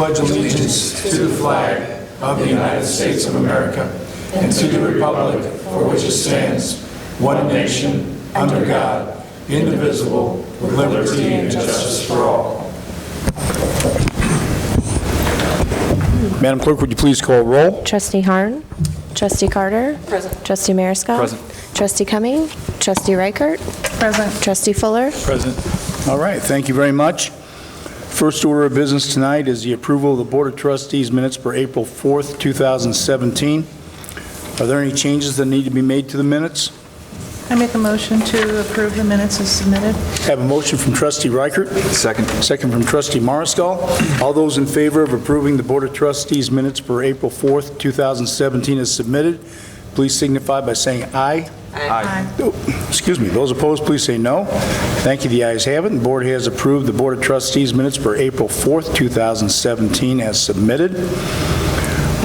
pledge allegiance to the flag of the United States of America and to the republic for which it stands, one nation, under God, indivisible, with liberty and justice for all. Madam Clerk, would you please call roll? Trustee Harn. Trustee Carter. Present. Trustee Mariscal. Present. Trustee Cumming. Trustee Reichert. Present. Trustee Fuller. Present. All right, thank you very much. First order of business tonight is the approval of the Board of Trustees minutes for April 4th, 2017. Are there any changes that need to be made to the minutes? I make a motion to approve the minutes as submitted. Have a motion from Trustee Reichert. Second. Second from Trustee Mariscal. All those in favor of approving the Board of Trustees minutes for April 4th, 2017 as submitted, please signify by saying aye. Aye. Oh, excuse me. Those opposed, please say no. Thank you. The ayes have it. The board has approved the Board of Trustees minutes for April 4th, 2017 as submitted.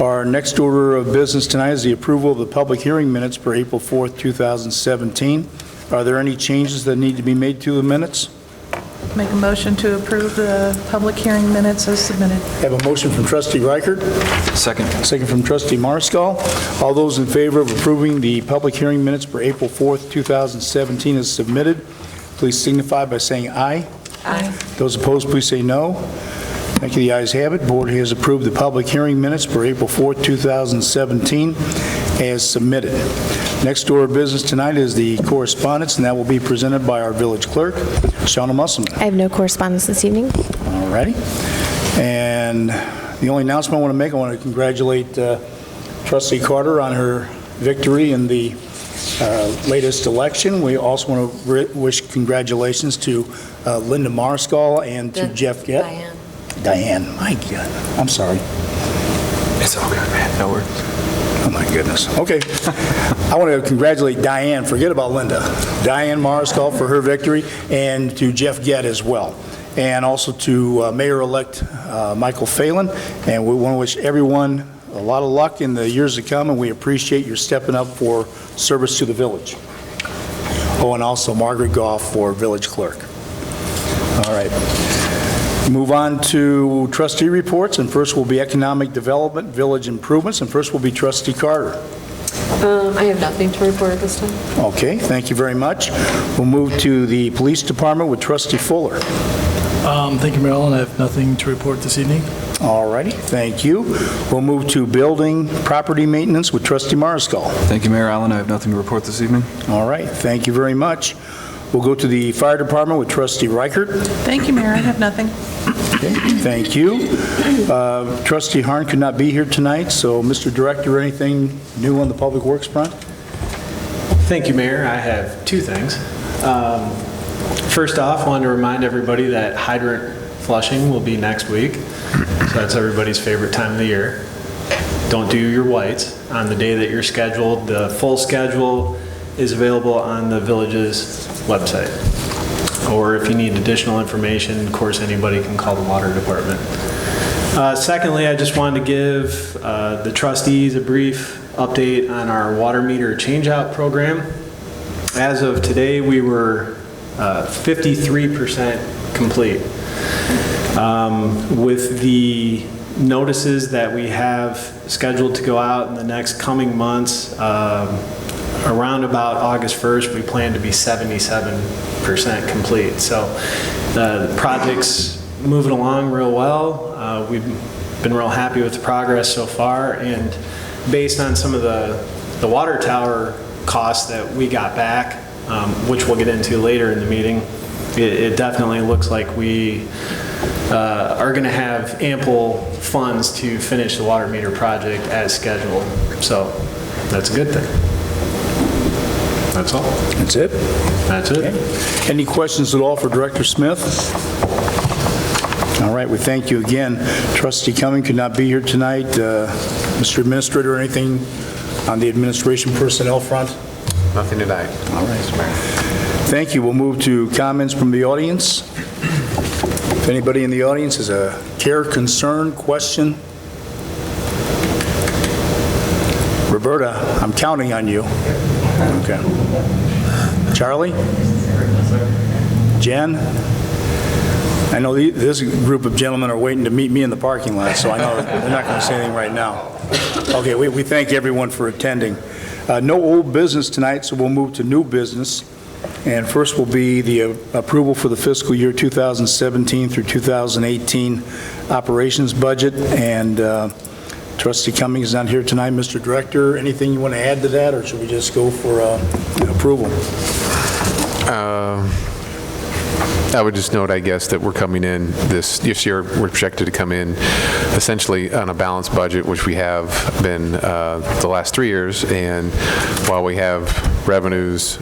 Our next order of business tonight is the approval of the public hearing minutes for April 4th, 2017. Are there any changes that need to be made to the minutes? Make a motion to approve the public hearing minutes as submitted. Have a motion from Trustee Reichert. Second. Second from Trustee Mariscal. All those in favor of approving the public hearing minutes for April 4th, 2017 as submitted, please signify by saying aye. Aye. Those opposed, please say no. Thank you. The ayes have it. Board has approved the public hearing minutes for April 4th, 2017 as submitted. Next order of business tonight is the correspondence, and that will be presented by our village clerk, Shauna Musselman. I have no correspondence this evening. All righty. And the only announcement I want to make, I want to congratulate Trustee Carter on her victory in the latest election. We also want to wish congratulations to Linda Mariscal and to Jeff Gett. Diane, my God, I'm sorry. It's all good, man. No worries. Oh, my goodness. Okay. I want to congratulate Diane. Forget about Linda. Diane Mariscal for her victory, and to Jeff Gett as well. And also to Mayor-elect Michael Phelan. And we want to wish everyone a lot of luck in the years to come, and we appreciate your stepping up for service to the village. Oh, and also Margaret Goff for village clerk. All right. Move on to trustee reports, and first will be economic development, village improvements, and first will be Trustee Carter. I have nothing to report at this time. Okay, thank you very much. We'll move to the police department with Trustee Fuller. Thank you, Marilyn. I have nothing to report this evening. All righty, thank you. We'll move to building property maintenance with Trustee Mariscal. Thank you, Mayor Allen. I have nothing to report this evening. All right, thank you very much. We'll go to the fire department with Trustee Reichert. Thank you, Mayor. I have nothing. Okay, thank you. Trustee Harn could not be here tonight, so Mr. Director, anything new on the public works front? Thank you, Mayor. I have two things. First off, I wanted to remind everybody that hydrant flushing will be next week. So that's everybody's favorite time of the year. Don't do your whites on the day that you're scheduled. The full schedule is available on the village's website. Or if you need additional information, of course, anybody can call the water department. Secondly, I just wanted to give the trustees a brief update on our water meter changeout program. As of today, we were 53% complete. With the notices that we have scheduled to go out in the next coming months, around about August 1st, we plan to be 77% complete. So the project's moving along real well. We've been real happy with the progress so far, and based on some of the water tower costs that we got back, which we'll get into later in the meeting, it definitely looks like we are going to have ample funds to finish the water meter project as scheduled. So that's a good thing. That's all. That's it? That's it. Okay. Any questions at all for Director Smith? All right, we thank you again. Trustee Cumming could not be here tonight. Mr. Administrator, anything on the administration personnel front? Nothing tonight. All right. Thank you. We'll move to comments from the audience. If anybody in the audience has a care, concern, question. Roberta, I'm counting on you. Okay. Charlie? Jen? I know this group of gentlemen are waiting to meet me in the parking lot, so I know they're not going to say anything right now. Okay, we thank everyone for attending. No old business tonight, so we'll move to new business. And first will be the approval for the fiscal year 2017 through 2018 operations budget. And Trustee Cummings is not here tonight. Mr. Director, anything you want to add to that, or should we just go for approval? I would just note, I guess, that we're coming in this year, we're projected to come in essentially on a balanced budget, which we have been the last 3 years. And while we have revenues,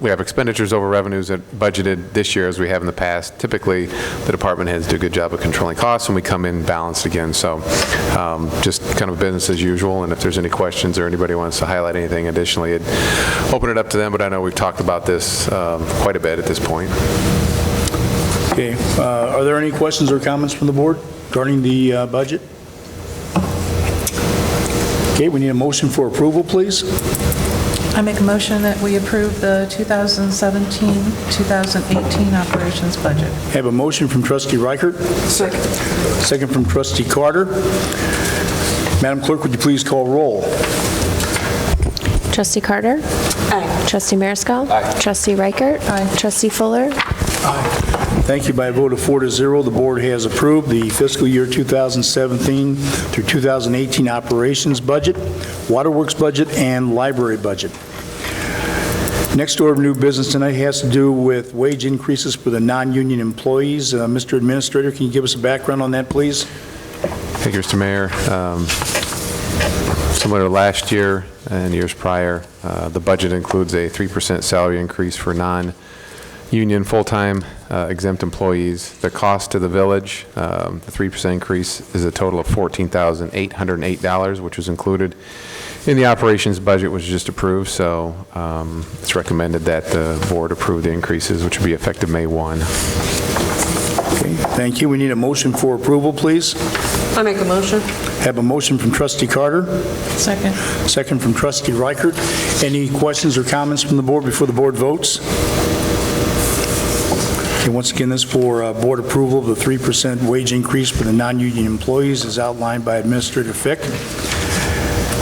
we have expenditures over revenues that budgeted this year as we have in the past. Typically, the department heads do a good job of controlling costs, and we come in balanced again. So just kind of business as usual. And if there's any questions or anybody wants to highlight anything additionally, I'd open it up to them. But I know we've talked about this quite a bit at this point. Okay, are there any questions or comments from the board regarding the budget? Okay, we need a motion for approval, please. I make a motion that we approve the 2017-2018 operations budget. Have a motion from Trustee Reichert. Second. Second from Trustee Carter. Madam Clerk, would you please call roll? Trustee Carter? Aye. Trustee Mariscal? Aye. Trustee Reichert? Aye. Trustee Fuller? Thank you. By a vote of 4-0, the board has approved the fiscal year 2017 through 2018 operations budget, waterworks budget, and library budget. Next order of new business tonight has to do with wage increases for the non-union employees. Mr. Administrator, can you give us a background on that, please? Thank you, Mr. Mayor. Similar to last year and years prior, the budget includes a 3% salary increase for non-union full-time exempt employees. The cost to the village, the 3% increase is a total of $14,808, which was included in the operations budget, which was just approved. So it's recommended that the board approve the increases, which will be effective May 1. Okay, thank you. We need a motion for approval, please. I make a motion. Have a motion from Trustee Carter, Second. second from Trustee Reichert. Any questions or comments from the board before the board votes? Okay, once again, this for board approval of the 3% wage increase for the non-union employees as outlined by Administrator Fick.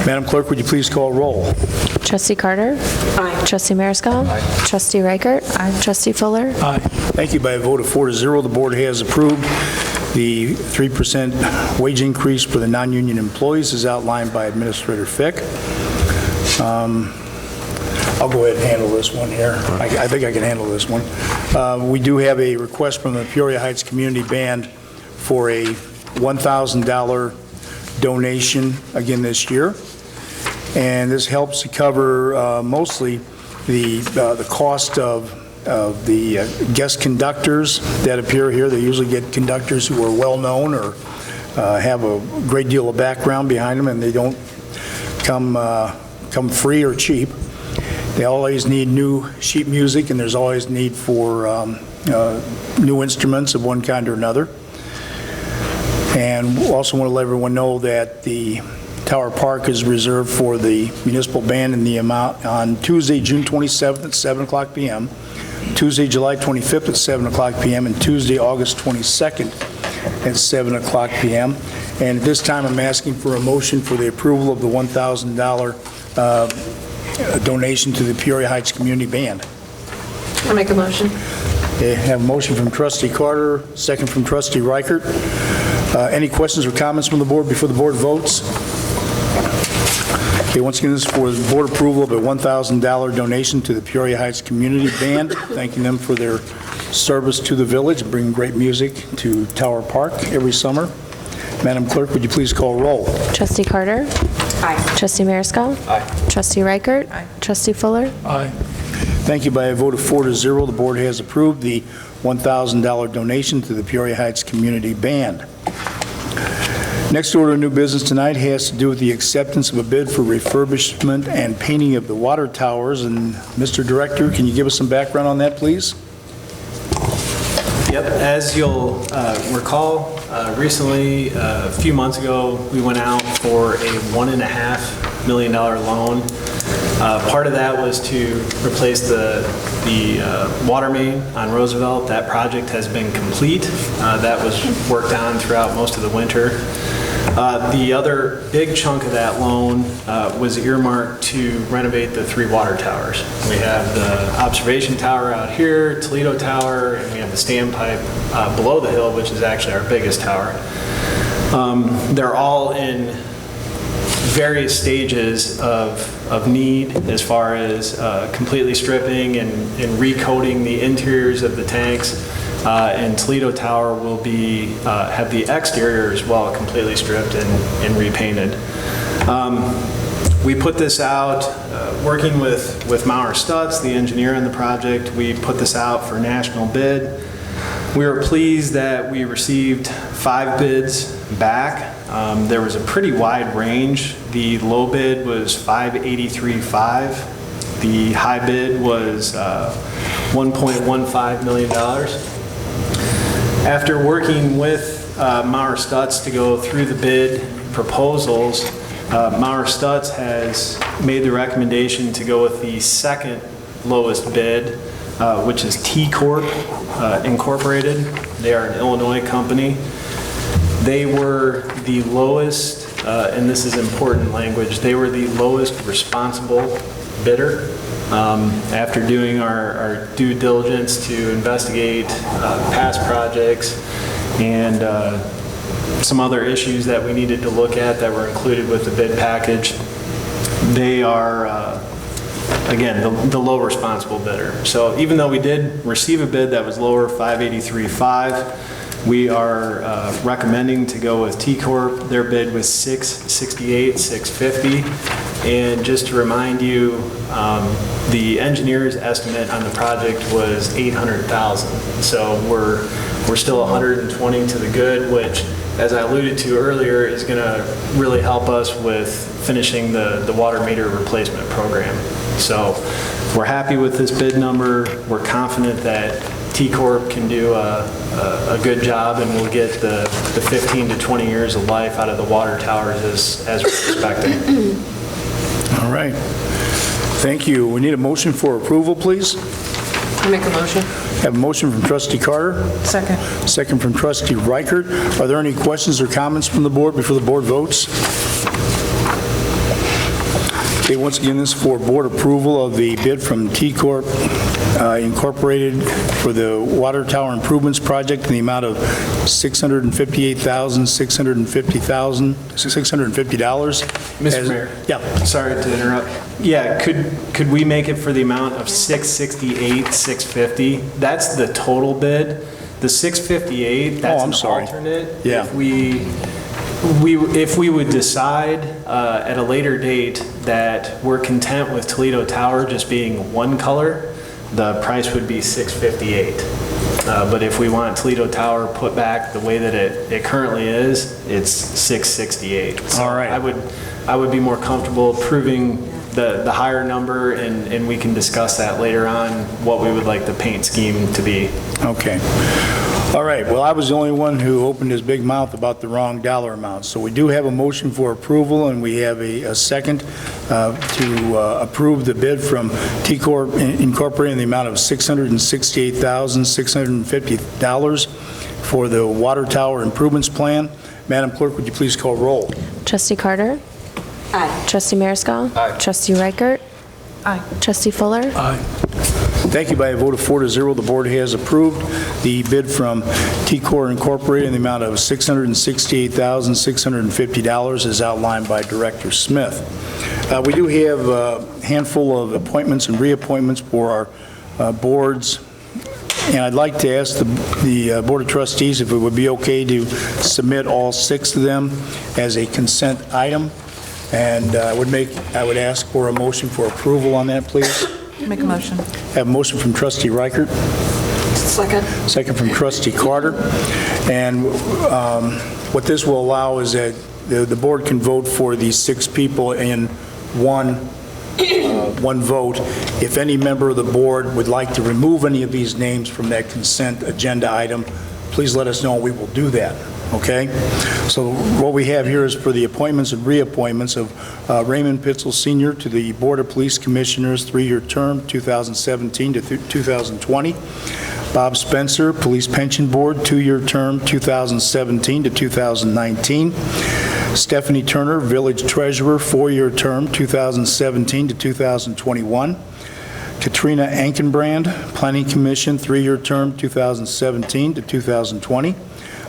Madam Clerk, would you please call roll? Trustee Carter? Aye. Trustee Mariscal? Aye. Trustee Reichert? Aye. Trustee Fuller? Aye. Thank you. By a vote of 4-0, the board has approved the 3% wage increase for the non-union employees as outlined by Administrator Fick. I'll go ahead and handle this one here. I think I can handle this one. We do have a request from the Peoria Heights Community Band for a $1,000 donation again this year. And this helps to cover mostly the cost of the guest conductors that appear here. They usually get conductors who are well-known or have a great deal of background behind them, and they don't come free or cheap. They always need new sheet music, and there's always need for new instruments of one kind or another. And we also want to let everyone know that the Tower Park is reserved for the municipal band in the amount on Tuesday, June 27th at 7 o'clock p.m., Tuesday, July 25th at 7 o'clock p.m., and Tuesday, August 22nd at 7 o'clock p.m. And at this time, I'm asking for a motion for the approval of the $1,000 donation to the Peoria Heights Community Band. I make a motion. Okay, have a motion from Trustee Carter, second from Trustee Reichert. Any questions or comments from the board before the board votes? Okay, once again, this is for the board approval of a $1,000 donation to the Peoria Heights Community Band, thanking them for their service to the village and bringing great music to Tower Park every summer. Madam Clerk, would you please call roll? Trustee Carter? Aye. Trustee Mariscal? Aye. Trustee Reichert? Aye. Trustee Fuller? Aye. Thank you. By a vote of 4-0, the board has approved the $1,000 donation to the Peoria Heights Community Band. Next order of new business tonight has to do with the acceptance of a bid for refurbishment and painting of the water towers. And Mr. Director, can you give us some background on that, please? Yep, as you'll recall, recently, a few months ago, we went out for a $1.5 million loan Part of that was to replace the water main on Roosevelt. That project has been complete. That was worked on throughout most of the winter. The other big chunk of that loan was earmarked to renovate the 3 water towers. We have the observation tower out here, Toledo Tower, and we have the standpipe below the hill, which is actually our biggest tower. They're all in various stages of need as far as completely stripping and recoating the interiors of the tanks. And Toledo Tower will be have the exterior as well completely stripped and repainted. We put this out, working with Maurer Stutz, the engineer on the project. We put this out for national bid. We were pleased that we received 5 bids back. There was a pretty wide range. The low bid was $583,500. The high bid was $1.15 million. After working with Maurer Stutz to go through the bid proposals, Maurer Stutz has made the recommendation to go with the second lowest bid, which is T Corp Incorporated. They are an Illinois company. They were the lowest, and this is important language, they were the lowest responsible bidder. After doing our due diligence to investigate past projects and some other issues that we needed to look at that were included with the bid package, they are, again, the low responsible bidder. So even though we did receive a bid that was lower, $583,500, we are recommending to go with T Corp. Their bid was $668,650. And just to remind you, the engineer's estimate on the project was $800,000. So we're still 120 to the good, which, as I alluded to earlier, is going to really help us with finishing the water meter replacement program. So we're happy with this bid number. We're confident that T Corp can do a good job, and we'll get the 15 to 20 years of life out of the water towers as we're expecting. All right. Thank you. We need a motion for approval, please. I make a motion. Have a motion from trustee Carter, Second. second from trustee Reichert. Are there any questions or comments from the board before the board votes? Okay, once again, this is for board approval of the bid from T Corp Incorporated for the water tower improvements project in the amount of $650,000. Mr. Mayor. Yeah. Sorry to interrupt. Yeah, could we make it for the amount of $668,650? That's the total bid. The $658, that's I'm an sorry. alternate. Yeah. If we would decide at a later date that we're content with Toledo Tower just being one color, the price would be $658. But if we want Toledo Tower put back the way that it currently is, it's $668. So All right. I would be more comfortable approving the higher number, and we can discuss that later on, what we would like the paint scheme to be. Okay. All right, well, I was the only one who opened his big mouth about the wrong dollar amount. So we do have a motion for approval, and we have a second to approve the bid from T Corp Incorporated in the amount of $668,650 for the water tower improvements plan. Madam Clerk, would you please call roll? Trustee Carter? Aye. Trustee Mariscal? Aye. Trustee Reichert? Aye. Trustee Fuller? Aye. Thank you. By a vote of 4-0, the board has approved the bid from T Corp Incorporated in the amount of $668,650 as outlined by Director Smith. We do have a handful of appointments and reappointments for our boards, and I'd like to ask the Board of Trustees if it would be okay to submit all 6 of them as a consent item, and I would ask for a motion for approval on that, please. Make a motion. Have a motion from trustee Reichert, Second. second from trustee Carter. And what this will allow is that the board can vote for these 6 people in one vote. If any member of the board would like to remove any of these names from that consent agenda item, please let us know, we will do that. okay? So what we have here is for the appointments and reappointments of Raymond Pitzel Sr. to the Board of Police Commissioners, 3-year term, 2017 to 2020. Bob Spencer, Police Pension Board, 2-year term, 2017 to 2019. Stephanie Turner, Village Treasurer, 4-year term, 2017 to 2021. Katrina Ankenbrand, Planning Commission, 3-year term, 2017 to 2020.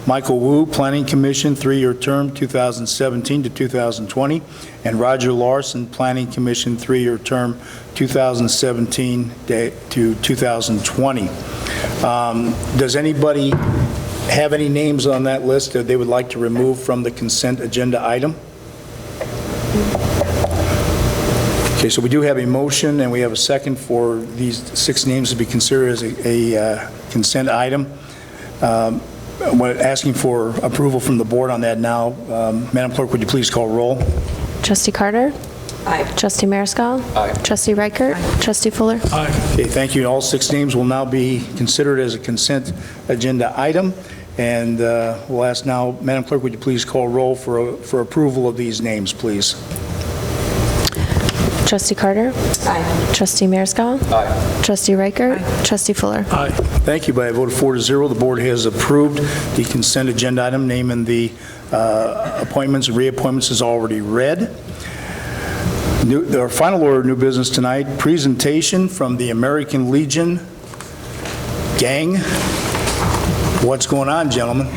Michael Wu, Planning Commission, 3-year term, 2017 to 2020. And Roger Larson, Planning Commission, 3-year term, 2017 to 2020. Does anybody have any names on that list that they would like to remove from the consent agenda item? Okay, so we do have a motion, and we have a second for these 6 names to be considered as a consent item. We're asking for approval from the board on that now. Madam Clerk, would you please call roll? Trustee Carter? Aye. Trustee Mariscal? Aye. Trustee Reichert? Trustee Fuller? Okay, thank you. All 6 names will now be considered as a consent agenda item. And we'll ask now, Madam Clerk, would you please call roll for approval of these names, please? Trustee Carter? Aye. Trustee Mariscal? Aye. Trustee Reichert? Trustee Fuller? Aye. Thank you. By a vote of 4-0, the board has approved the consent agenda item. Naming the appointments and reappointments is already read. Our final order of new business tonight, presentation from the American Legion gang. What's going on, gentlemen?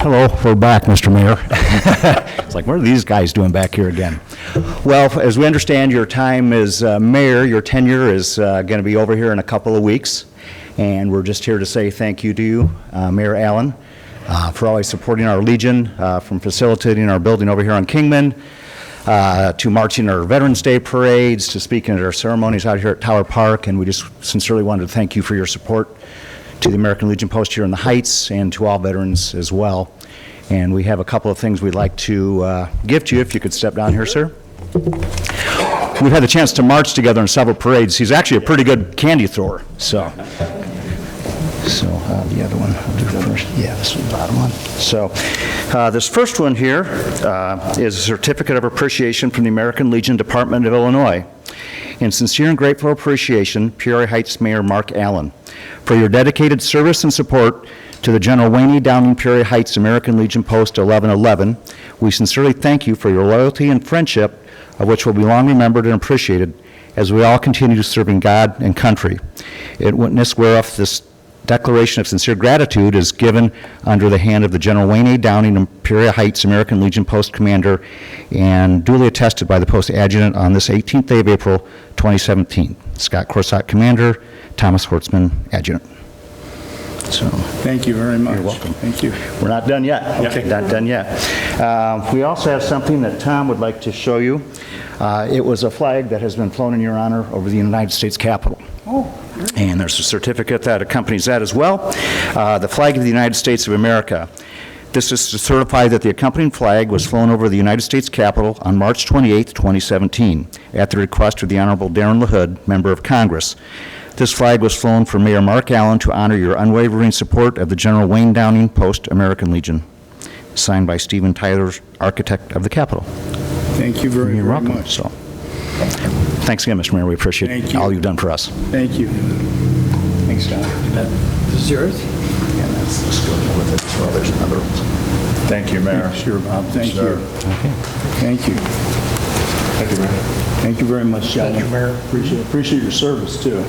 Hello, we're back, Mr. Mayor. It's like, what are these guys doing back here again? Well, as we understand, your time as mayor, your tenure is going to be over here in a couple of weeks, and we're just here to say thank you to you, Mayor Allen, for always supporting our Legion, from facilitating our building over here on Kingman, to marching our Veterans Day parades, to speaking at our ceremonies out here at Tower Park, and we just sincerely wanted to thank you for your support to the American Legion Post here in the Heights, and to all veterans as well. And we have a couple of things we'd like to give to you, if you could step down here, sir. We've had the chance to march together in several parades. He's actually a pretty good candy thrower, so the other one I'll do first. Yeah, this is the bottom one. So this first one here is a certificate of appreciation from the American Legion Department of Illinois. In sincere and grateful appreciation, Peoria Heights Mayor Mark Allen, for your dedicated service and support to the General Wayne E. Downing Peoria Heights American Legion Post 1111. We sincerely thank you for your loyalty and friendship, of which will be long remembered and appreciated as we all continue serving God and country. In witness whereof this declaration of sincere gratitude is given under the hand of the General Wayne A. Downing and Peoria Heights American Legion Post Commander, and duly attested by the Post Adjutant on this 18th day of April 2017. Scott Corsott, Commander, Thomas Hortzman, Adjutant. So, thank you very much. You're welcome. Thank you. We're not done yet. Okay. Not done yet. We also have something that Tom would like to show you. It was a flag that has been flown in your honor over the United States Capitol. Oh. And there's a certificate that accompanies that as well. The flag of the United States of America. This is to certify that the accompanying flag was flown over the United States Capitol on March 28, 2017, at the request of the Honorable Darren LaHood, Member of Congress. This flag was flown for Mayor Mark Allen to honor your unwavering support of the General Wayne Downing Post American Legion. Signed by Stephen Tyler, Architect of the Capitol. Thank you very, You're very welcome. much. So, thanks again, Mr. Mayor. We appreciate Thank you. all you've done for us. Thank you. Thanks, Don. This is yours? And that's going with it as well. There's another. Thank you, Mayor. Sure, Bob. Thank you. Okay. Thank you. Thank you, Mayor. Thank you very much, gentlemen. Thank you, Mayor. Appreciate your service, too.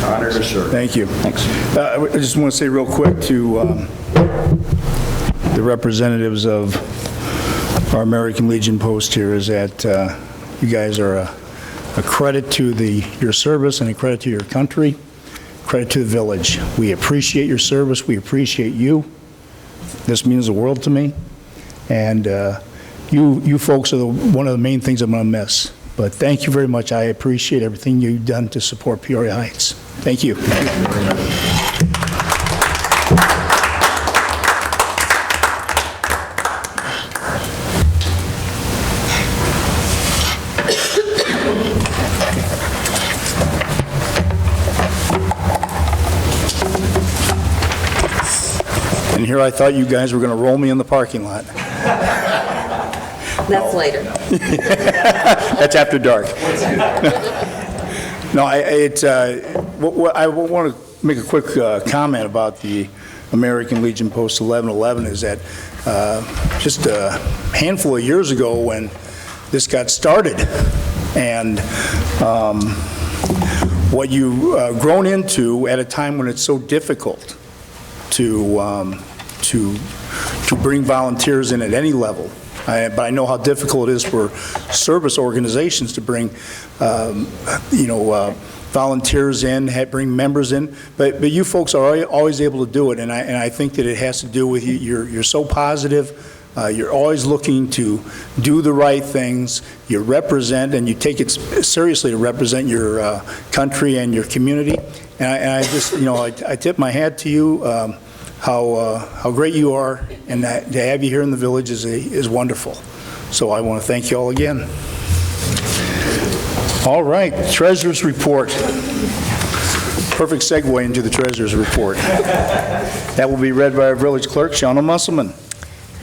Honor to serve. Thank you. Thanks. I just want to say real quick to the representatives of our American Legion Post here is that you guys are a credit to your service and a credit to your country, credit to the village. We appreciate your service. We appreciate you. This means the world to me. And you folks are one of the main things I'm going to miss. But thank you very much. I appreciate everything you've done to support Peoria Heights. Thank you. here I thought you guys were going to roll me in the parking lot. That's later. That's after dark. No, I want to make a quick comment about the American Legion Post 1111 is that just a handful of years ago when this got started and what you've grown into at a time when it's so difficult to bring volunteers in at any level. But I know how difficult it is for service organizations to bring, volunteers in, bring members in. But you folks are always able to do it, and I think that it has to do with you're so positive. You're always looking to do the right things. You represent, and you take it seriously to represent your country and your community. And I just, I tip my hat to you. How great you are, and to have you here in the village is wonderful. So I want to thank you all again. All right, Treasurer's Report. Perfect segue into the Treasurer's Report. That will be read by our village clerk, Shauna Musselman.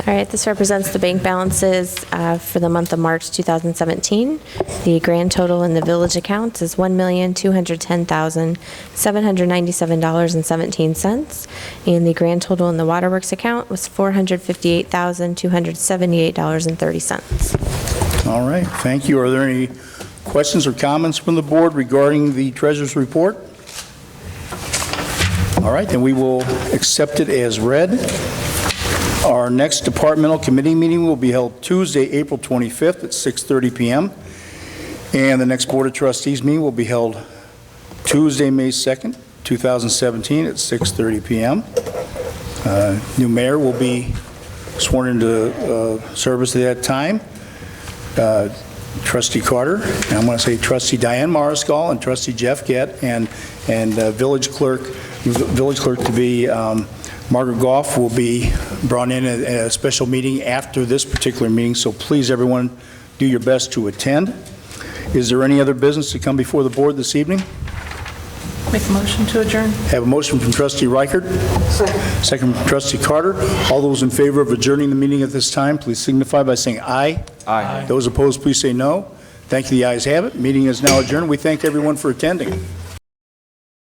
All right, this represents the bank balances for the month of March 2017. The grand total in the village account is $1,210,797.17, and the grand total in the waterworks account was $458,278.30. All right, thank you. Are there any questions or comments from the board regarding the Treasurer's Report? All right, then we will accept it as read. Our next departmental committee meeting will be held Tuesday, April 25th at 6:30 p.m. And the next Board of Trustees meeting will be held Tuesday, May 2nd, 2017 at 6:30 p.m. New mayor will be sworn into service at that time. Trustee Carter, and I'm going to say Trustee Diane Mariscal and Trustee Jeff Gett, and village clerk to be Margaret Goff will be brought in at a special meeting after this particular meeting, so please, everyone, do your best to attend. Is there any other business to come before the board this evening? Make a motion to adjourn. Have a motion from Trustee Reichert. Second from Trustee Carter. All those in favor of adjourning the meeting at this time, please signify by saying aye. Aye. Those opposed, please say no. Thank you. The ayes have it. Meeting is now adjourned. We thank everyone for attending.